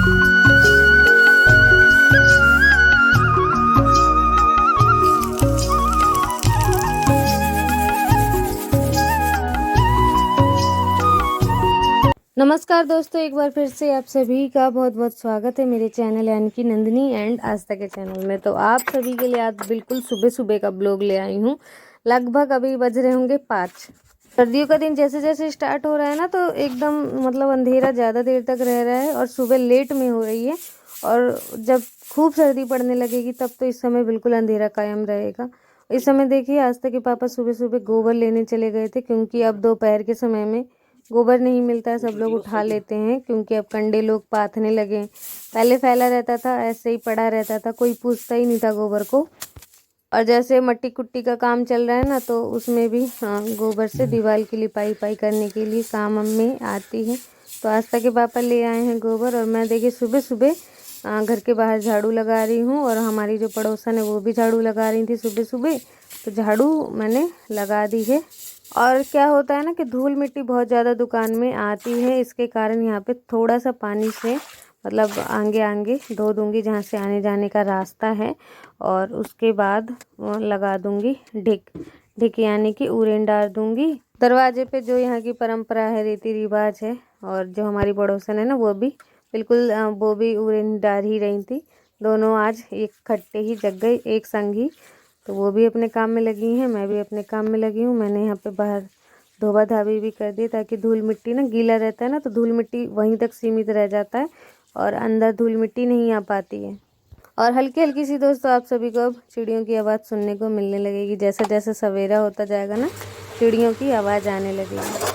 नमस्कार दोस्तों, एक बार फिर से आप सभी का बहुत बहुत स्वागत है मेरे चैनल यानी कि नंदिनी एंड आस्था के चैनल में। तो आप सभी के लिए आज बिल्कुल सुबह सुबह का ब्लॉग ले आई हूँ। लगभग अभी बज रहे होंगे 5। सर्दियों का दिन जैसे जैसे स्टार्ट हो रहा है ना, तो एकदम मतलब अंधेरा ज़्यादा देर तक रह रहा है और सुबह लेट में हो रही है। और जब खूब सर्दी पड़ने लगेगी तब तो इस समय बिल्कुल अंधेरा कायम रहेगा। इस समय देखिए, आस्था के पापा सुबह सुबह गोबर लेने चले गए थे, क्योंकि अब दोपहर के समय में गोबर नहीं मिलता है, सब लोग उठा लेते हैं क्योंकि अब कंडे लोग पाथने लगे। पहले फैला रहता था, ऐसे ही पड़ा रहता था, कोई पूछता ही नहीं था गोबर को। और जैसे मट्टी कुट्टी का काम चल रहा है ना, तो उसमें भी गोबर से दीवार की लिपाई पाई करने के लिए काम में आती है। तो आस्था के पापा ले आए हैं गोबर, और मैं देखिए सुबह सुबह घर के बाहर झाड़ू लगा रही हूँ। और हमारी जो पड़ोसन है वो भी झाड़ू लगा रही थी सुबह सुबह, तो झाड़ू मैंने लगा दी है। और क्या होता है ना कि धूल मिट्टी बहुत ज़्यादा दुकान में आती है, इसके कारण यहाँ पे थोड़ा सा पानी से मतलब आगे आगे धो दूँगी जहाँ से आने जाने का रास्ता है। और उसके बाद लगा दूँगी ढिक यानी कि उरेन डाल दूँगी दरवाजे पे। जो यहाँ की परंपरा है, रीति रिवाज है। और जो हमारी पड़ोसन है ना, वो भी बिल्कुल वो भी उरेन डाल ही रही थी। दोनों आज एक खट्टे ही जग गई, एक संग ही। तो वो भी अपने काम में लगी हैं, मैं भी अपने काम में लगी हूँ। मैंने यहाँ पे बाहर धोबा धाबी भी कर दी, ताकि धूल मिट्टी ना, गीला रहता है ना तो धूल मिट्टी वहीं तक सीमित रह जाता है और अंदर धूल मिट्टी नहीं आ पाती है। और हल्की हल्की सी दोस्तों, आप सभी को अब चिड़ियों की आवाज़ सुनने को मिलने लगेगी। जैसे जैसे सवेरा होता जाएगा ना, चिड़ियों की आवाज़ आने लगेगी।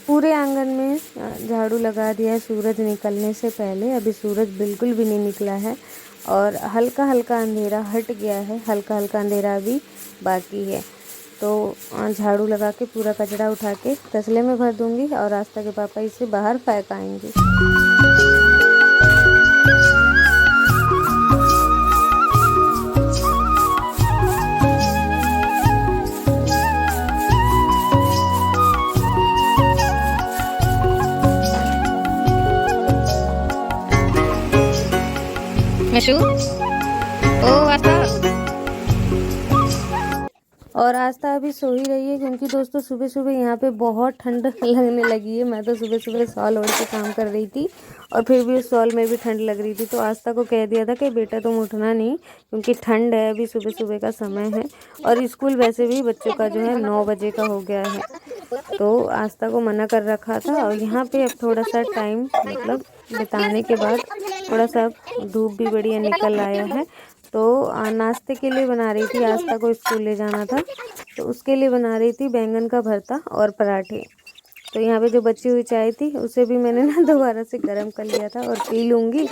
पूरे आंगन में झाड़ू लगा दिया है सूरज निकलने से पहले। अभी सूरज बिल्कुल भी नहीं निकला है और हल्का हल्का अंधेरा हट गया है, हल्का हल्का अंधेरा अभी बाकी है। तो झाड़ू लगा के पूरा कचरा उठा के तसले में भर दूंगी और आस्था के पापा इसे बाहर फेंक आएंगे। मशू ओ आस्था। और आस्था अभी सो ही रही है, क्योंकि दोस्तों सुबह सुबह यहाँ पे बहुत ठंड लगने लगी है। मैं तो सुबह सुबह शॉल ओढ़ के काम कर रही थी और फिर भी उस शॉल में भी ठंड लग रही थी। तो आस्था को कह दिया था कि बेटा तुम उठना नहीं, क्योंकि ठंड है, अभी सुबह सुबह का समय है। और स्कूल वैसे भी बच्चों का जो है 9 बजे का हो गया है, तो आस्था को मना कर रखा था। और यहाँ पे अब थोड़ा सा टाइम मतलब बिताने के बाद थोड़ा सा धूप भी बढ़िया निकल आया है। तो नाश्ते के लिए बना रही थी, आस्था को स्कूल ले जाना था तो उसके लिए बना रही थी बैंगन का भरता और पराठे। तो यहाँ पे जो बची हुई चाय थी उसे भी मैंने ना दोबारा से गर्म कर लिया था और पी लूँगी।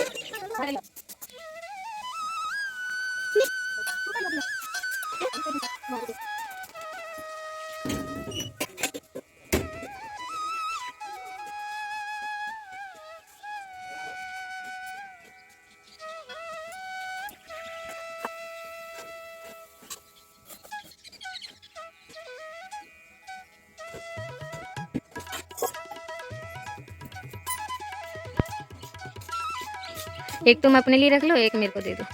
एक तुम अपने लिए रख लो, एक मेरे को दे दो।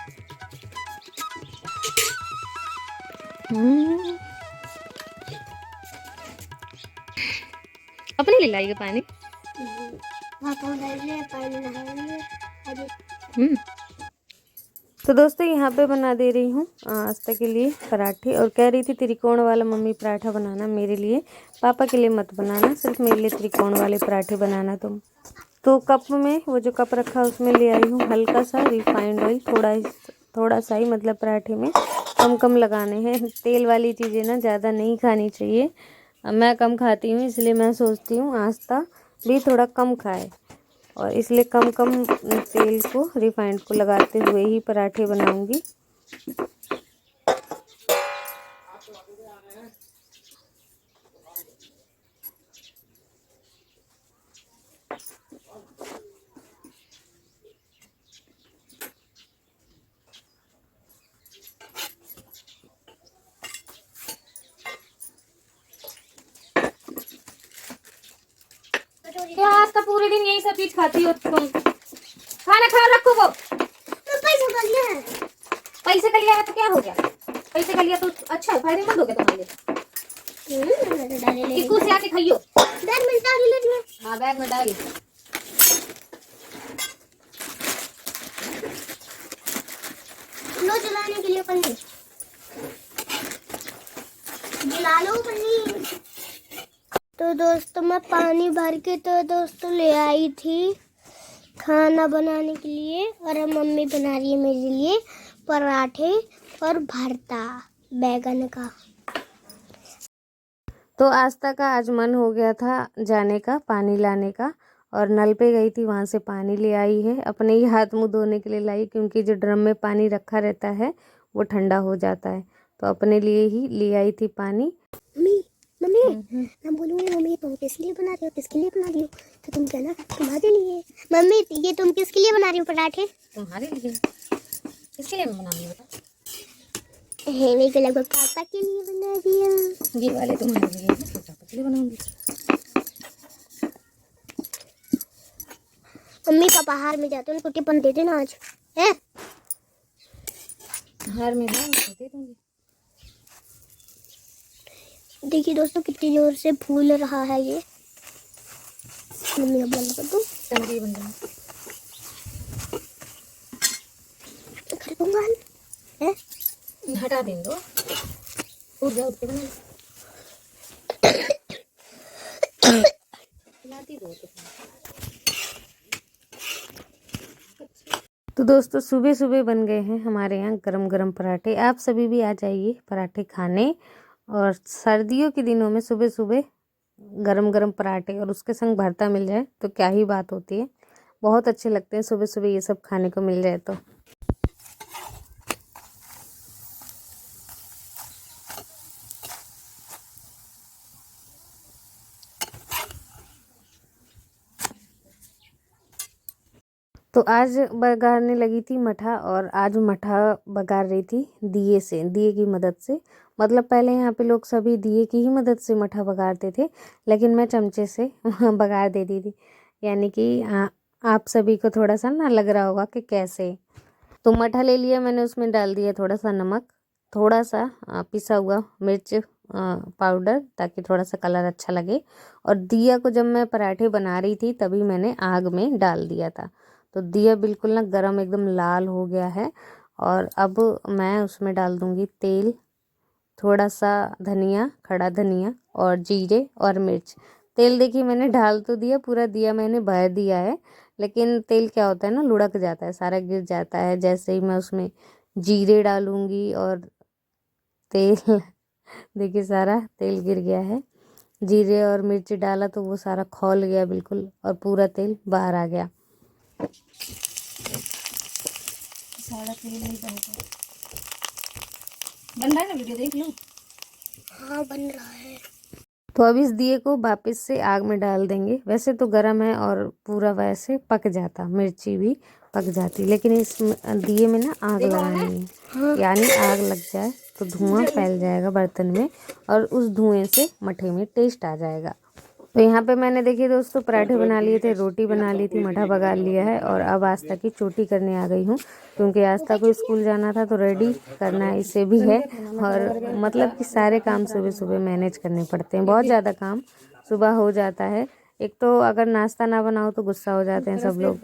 अपने लिए लाइए पानी। तो दोस्तों यहाँ पे बना दे रही हूँ आस्था के लिए पराठे, और कह रही थी त्रिकोण वाला मम्मी पराठा बनाना मेरे लिए, पापा के लिए मत बनाना, सिर्फ मेरे लिए त्रिकोण वाले पराठे बनाना तुम। तो कप में वो जो कप रखा है उसमें ले आई हूँ हल्का सा रिफाइंड ऑयल, थोड़ा सा ही, मतलब पराठे में कम कम लगाने हैं। तेल वाली चीज़ें ना ज़्यादा नहीं खानी चाहिए, मैं कम खाती हूँ, इसलिए मैं सोचती हूँ आस्था भी थोड़ा कम खाए, और इसलिए कम कम तेल को, रिफाइंड को लगाते हुए ही पराठे बनाऊंगी। क्या आस्था पूरे दिन यही सब चीज खाती हो तुम? खाना खा रखो वो। पैसे का लिया है तो क्या हो गया? पैसे का लिया तो अच्छा फायदेमंद हो गया तुम्हारे लिए। इसको से आके खाइयो। बैग में डाल ले। हाँ बैग में डाल। लो जलाने के लिए पन्नी। जला लो पन्नी। तो दोस्तों मैं पानी भर के तो दोस्तों ले आई थी खाना बनाने के लिए, और अब मम्मी बना रही है मेरे लिए पराठे और भरता बैगन का। तो आस्था का आज मन हो गया था जाने का, पानी लाने का, और नल पे गई थी, वहाँ से पानी ले आई है। अपने ही हाथ मुंह धोने के लिए लाई, क्योंकि जो ड्रम में पानी रखा रहता है वो ठंडा हो जाता है, तो अपने लिए ही ले आई थी पानी। मम्मी मैं बोलूँगी मम्मी तुम किसके लिए बना रही हो, किसके लिए बना रही हो, तो तुम कहना तुम्हारे लिए। मम्मी ये तुम किसके लिए बना रही हो पराठे? तुम्हारे लिए। किसके लिए बना रही हो बता? मेरे को लगभग पापा के लिए बना दिया। ये वाले तुम्हारे लिए, मैं पापा के लिए बनाऊंगी। मम्मी पापा हार में जाते हैं, उनको टिफिन दे देना आज है। हार में दे दूंगी। देखिए दोस्तों कितनी जोर से फूल रहा है ये। मम्मी अब बंद कर दो, टंकी बंद कर दूंगा है। हटा दें दो, उठ जाओ, उठ के बना लाती दो। तो दोस्तों सुबह सुबह बन गए हैं हमारे यहाँ गरम गरम पराठे। आप सभी भी आ जाइए पराठे खाने, और सर्दियों के दिनों में सुबह सुबह गरम गरम पराठे और उसके संग भरता मिल जाए तो क्या ही बात होती है। बहुत अच्छे लगते हैं सुबह सुबह ये सब खाने को मिल जाए तो। तो आज बघारने लगी थी मठा, और आज मठा बघार रही थी दिए से, दिए की मदद से। मतलब पहले यहाँ पे लोग सभी दिए की ही मदद से मठा बघारते थे, लेकिन मैं चमचे से बघार देती थी। यानी कि आप सभी को थोड़ा सा ना लग रहा होगा कि कैसे। तो मठा ले लिया मैंने, उसमें डाल दिया थोड़ा सा नमक, थोड़ा सा पिसा हुआ मिर्च पाउडर, ताकि थोड़ा सा कलर अच्छा लगे। और दिया को जब मैं पराठे बना रही थी तभी मैंने आग में डाल दिया था। तो दिया बिल्कुल ना गरम एकदम लाल हो गया है, और अब मैं उसमें डाल दूंगी तेल, थोड़ा सा धनिया, खड़ा धनिया और जीरे और मिर्च। तेल देखिए मैंने डाल तो दिया, पूरा दिया मैंने भर दिया है, लेकिन तेल क्या होता है ना, लुढ़क जाता है, सारा गिर जाता है। जैसे ही मैं उसमें जीरे डालूंगी और तेल देखिए सारा तेल गिर गया है। जीरे और मिर्च डाला तो वो सारा खौल गया बिल्कुल, और पूरा तेल बाहर आ गया। सारा तेल नहीं बन रहा है ना, वीडियो देख लो। हाँ बन रहा है। तो अब इस दिए को वापस से आग में डाल देंगे। वैसे तो गरम है और पूरा वैसे पक जाता, मिर्ची भी पक जाती, लेकिन इस दिए में ना आग लगानी है। हाँ। यानी आग लग जाए तो धुआं फैल जाएगा बर्तन में, और उस धुएं से मठे में टेस्ट आ जाएगा। तो यहाँ पे मैंने देखिए दोस्तों पराठे बना लिए थे, रोटी बना ली थी, मठा पका लिया है और अब आस्था की चोटी करने आ गई हूँ क्योंकि आस्था को स्कूल जाना था तो रेडी करना इसे भी है। और मतलब कि सारे काम सुबह सुबह मैनेज करने पड़ते हैं, बहुत ज़्यादा काम सुबह हो जाता है। एक तो अगर नाश्ता ना बनाओ तो गुस्सा हो जाते हैं सब लोग,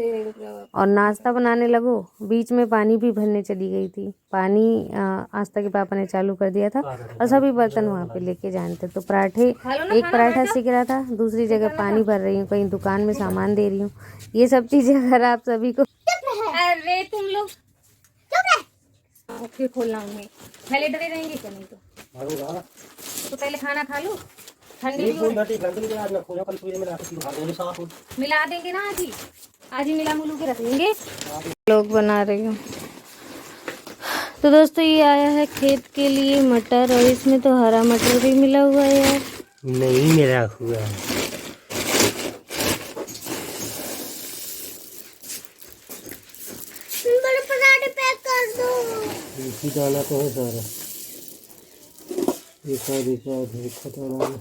और नाश्ता बनाने लगो बीच में पानी भी भरने चली गई थी। पानी आस्था के पापा ने चालू कर दिया था और सभी बर्तन वहाँ पे लेके जाने थे। तो पराठे, एक पराठा सीख रहा था, दूसरी जगह पानी भर रही हूँ, कहीं दुकान में सामान दे रही हूँ। ये सब चीज़ें अगर आप सभी को, अरे तुम लोग फिर खोलना उन्हें, पहले डरे रहेंगे क्या? नहीं तो पहले खाना खा लो, ठंडी मिला देंगे ना, आज ही मिला मुलू के रख लेंगे। लोग बना रही हूँ। तो दोस्तों ये आया है खेत के लिए मटर, और इसमें तो हरा मटर भी मिला हुआ है यार। नहीं मिला हुआ है। बड़े पराठे पैक कर दो। इसी दाना तो है सारा, देखा तो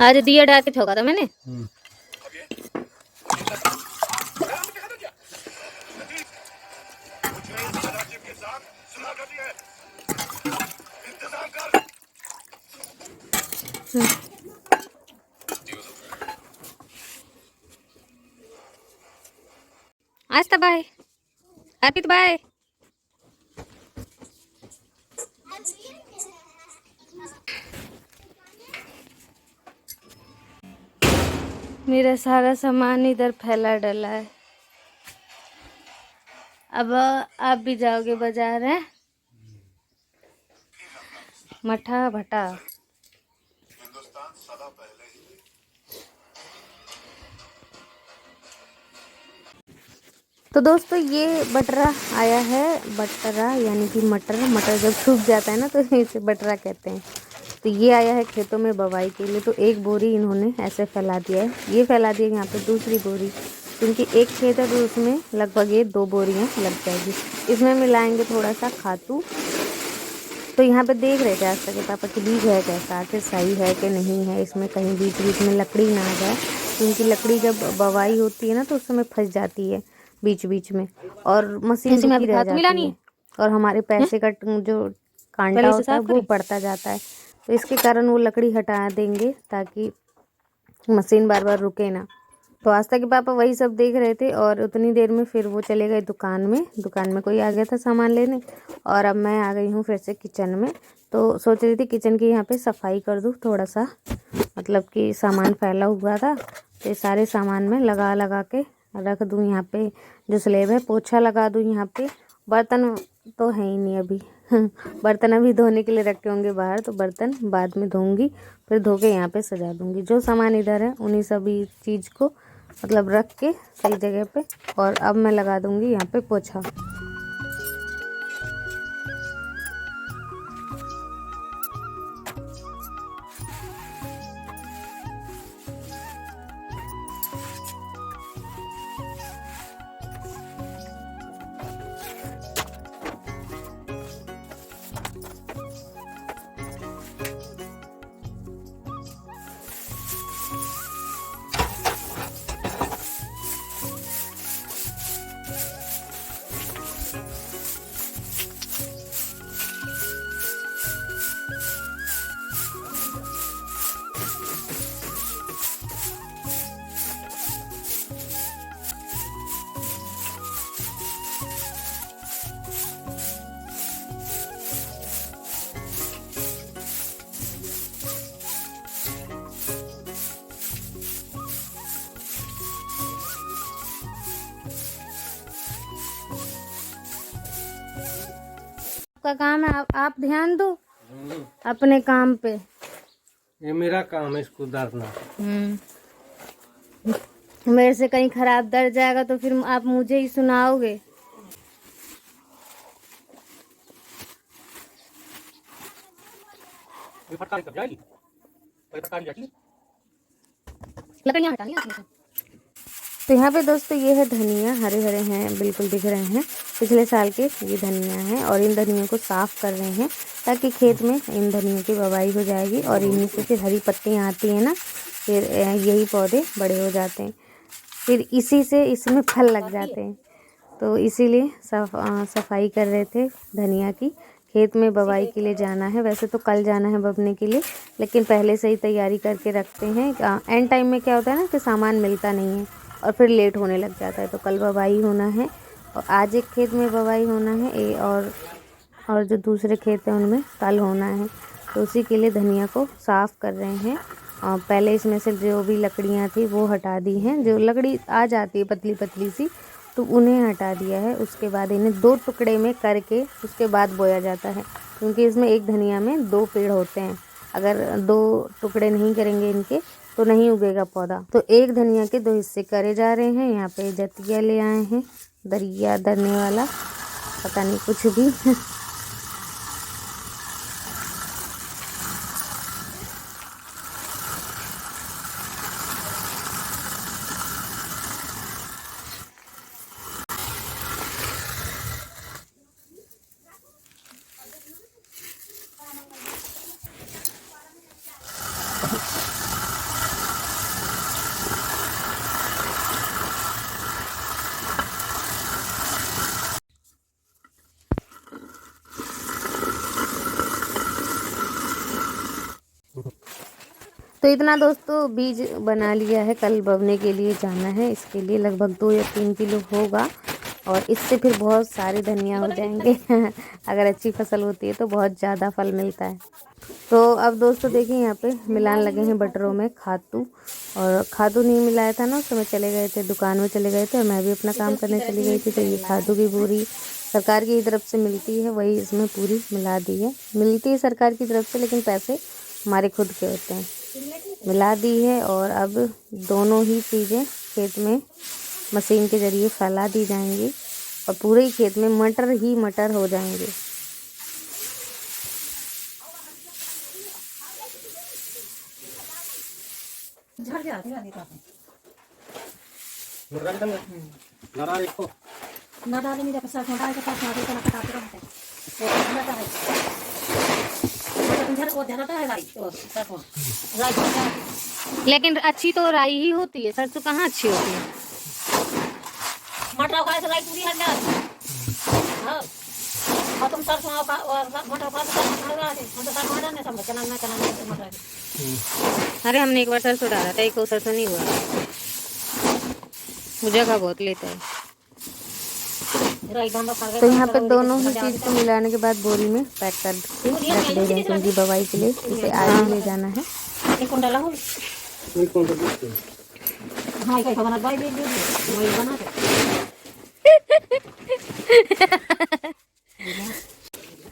आज दिया डाल के ठोका था मैंने। आज तक बाय अर्पित, बाय। मेरा सारा सामान इधर फैला डला है। अब आप भी जाओगे बाजार है, मठा भटा। तो दोस्तों ये बटरा आया है, बटरा यानी कि मटर। मटर जब सूख जाता है ना तो इसे बटरा कहते हैं। तो ये आया है खेतों में बवाई के लिए। तो एक बोरी इन्होंने ऐसे फैला दिया है, ये फैला दिया यहाँ पे दूसरी बोरी, क्योंकि एक खेत है तो उसमें लगभग ये 2 बोरियाँ लग जाएगी। इसमें मिलाएंगे थोड़ा सा खातू। तो यहाँ पे देख रहे थे आस्था के पापा कि बीज है कैसा, आखिर सही है कि नहीं है, इसमें कहीं बीच बीच में लकड़ी ना आ जाए, क्योंकि लकड़ी जब बवाई होती है ना तो उस समय फंस जाती है बीच बीच में, और मशीन रुकी रह जाती है, और हमारे पैसे का जो कांटा होता है वो बढ़ता जाता है। तो इसके कारण वो लकड़ी हटा देंगे ताकि मशीन बार बार रुके ना। तो आस्था के पापा वही सब देख रहे थे, और उतनी देर में फिर वो चले गए दुकान में। दुकान में कोई आ गया था सामान लेने, और अब मैं आ गई हूँ फिर से किचन में। तो सोच रही थी किचन की यहाँ पे सफाई कर दूँ थोड़ा सा, मतलब कि सामान फैला हुआ था तो सारे सामान में लगा लगा के रख दूँ। यहाँ पे जो स्लेब है पोछा लगा दूँ यहाँ पे। बर्तन तो है ही नहीं अभी बर्तन अभी धोने के लिए रखे होंगे बाहर, तो बर्तन बाद में धोऊंगी, फिर धो के यहाँ पे सजा दूंगी। जो सामान इधर है उन्हीं सभी चीज़ को मतलब रख के सही जगह पे, और अब मैं लगा दूंगी यहाँ पे पोछा। आपका काम है, आप ध्यान दो अपने काम पे। ये मेरा काम है इसको उतारना। मेरे से कहीं खराब दर जाएगा तो फिर आप मुझे ही सुनाओगे। लकड़ियाँ हटानी है। तो यहाँ पे दोस्तों ये है धनिया, हरे हरे हैं, बिल्कुल दिख रहे हैं, पिछले साल के ये धनिया हैं। और इन धनियों को साफ़ कर रहे हैं ताकि खेत में इन धनियों की बुवाई हो जाएगी और इन्हीं से फिर हरी पत्तियाँ आती हैं ना, फिर यही पौधे बड़े हो जाते हैं, फिर इसी से इसमें फल लग जाते हैं। तो इसीलिए सफाई कर रहे थे धनिया की। खेत में बुवाई के लिए जाना है, वैसे तो कल जाना है बबने के लिए, लेकिन पहले से ही तैयारी करके रखते हैं। एंड टाइम में क्या होता है ना कि सामान मिलता नहीं है और फिर लेट होने लग जाता है। तो कल बुवाई होना है और आज एक खेत में बुवाई होना है और जो दूसरे खेत हैं उनमें कल होना है। तो उसी के लिए धनिया को साफ़ कर रहे हैं। और पहले इसमें से जो भी लकड़ियाँ थी वो हटा दी हैं, जो लकड़ी आ जाती है पतली पतली सी, तो उन्हें हटा दिया है। उसके बाद इन्हें 2 टुकड़े में करके उसके बाद बोया जाता है, क्योंकि इसमें एक धनिया में 2 पेड़ होते हैं। अगर 2 टुकड़े नहीं करेंगे इनके तो नहीं उगेगा पौधा। तो एक धनिया के 2 हिस्से करे जा रहे हैं। यहाँ पे जतिया ले आए हैं, दरिया दरने वाला, पता नहीं कुछ भी तो इतना दोस्तों बीज बना लिया है, कल बवने के लिए जाना है। इसके लिए लगभग 2 या 3 किलो होगा और इससे फिर बहुत सारे धनिया हो जाएंगे अगर अच्छी फसल होती है तो बहुत ज़्यादा फल मिलता है। तो अब दोस्तों देखिए यहाँ पे मिलान लगे हैं बटरों में खादू, और खादू नहीं मिलाया था ना, उस समय चले गए थे दुकान में, चले गए थे और मैं भी अपना काम करने चली गई थी। तो ये खादू की बोरी सरकार की तरफ से मिलती है, वही इसमें पूरी मिला दी है। मिलती है सरकार की तरफ से, लेकिन पैसे हमारे खुद के होते हैं। मिला दी है और अब दोनों ही चीज़ें खेत में मशीन के ज़रिए फैला दी जाएंगी और पूरे ही खेत में मटर ही मटर हो जाएंगे। लेकिन अच्छी तो राई ही होती है, सरसों कहाँ अच्छी होती है। मटर खाए तो राई पूरी हट जाती। हाँ, और तुम सरसों और मटर खाए तो सरसों डालने सब चना मटर। अरे हमने एक बार सरसों डाला था, एक सरसों नहीं हुआ, वो जगह बहुत लेता है। तो यहाँ पे दोनों ही चीज़ को मिलाने के बाद बोरी में पैक करके रख दे रहे हैं, क्योंकि दवाई के लिए इसे आज ही ले जाना है।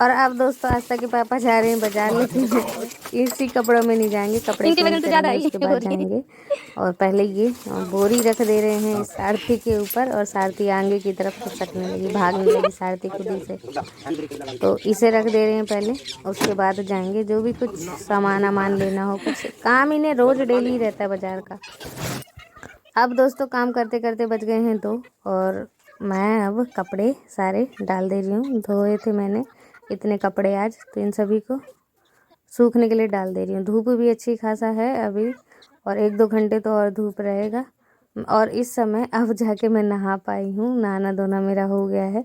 और अब दोस्तों आस्था के पापा जा रहे हैं बाजार, लेकिन इसी कपड़ों में नहीं जाएंगे, कपड़े चेंज करेंगे उसके बाद जाएंगे। और पहले ये बोरी रख दे रहे हैं सारथी के ऊपर, और सारथी आगे की तरफ खसकने लगी, भागने लगी सारथी खुद ही से। तो इसे रख दे रहे हैं पहले, उसके बाद जाएंगे। जो भी कुछ सामान लेना हो, कुछ काम इन्हें रोज डेली रहता है बाजार का। अब दोस्तों काम करते करते बज गए हैं 2 और मैं अब कपड़े सारे डाल दे रही हूँ। धोए थे मैंने इतने कपड़े आज, तो इन सभी को सूखने के लिए डाल दे रही हूँ। धूप भी अच्छी खासा है अभी, और 1-2 घंटे तो और धूप रहेगा। और इस समय अब जाके मैं नहा पाई हूँ, नहाना धोना मेरा हो गया है।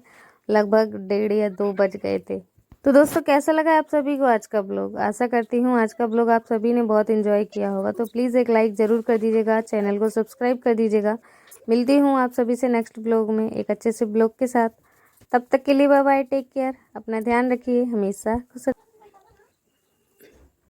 लगभग 1:30 या 2 बज गए थे। तो दोस्तों कैसा लगा आप सभी को आज का ब्लॉग? आशा करती हूँ आज का ब्लॉग आप सभी ने बहुत एंजॉय किया होगा। तो प्लीज़ एक लाइक ज़रूर कर दीजिएगा, चैनल को सब्सक्राइब कर दीजिएगा। मिलती हूँ आप सभी से नेक्स्ट ब्लॉग में एक अच्छे से ब्लॉग के साथ। तब तक के लिए बाय बाय, टेक केयर, अपना ध्यान रखिए, हमेशा खुश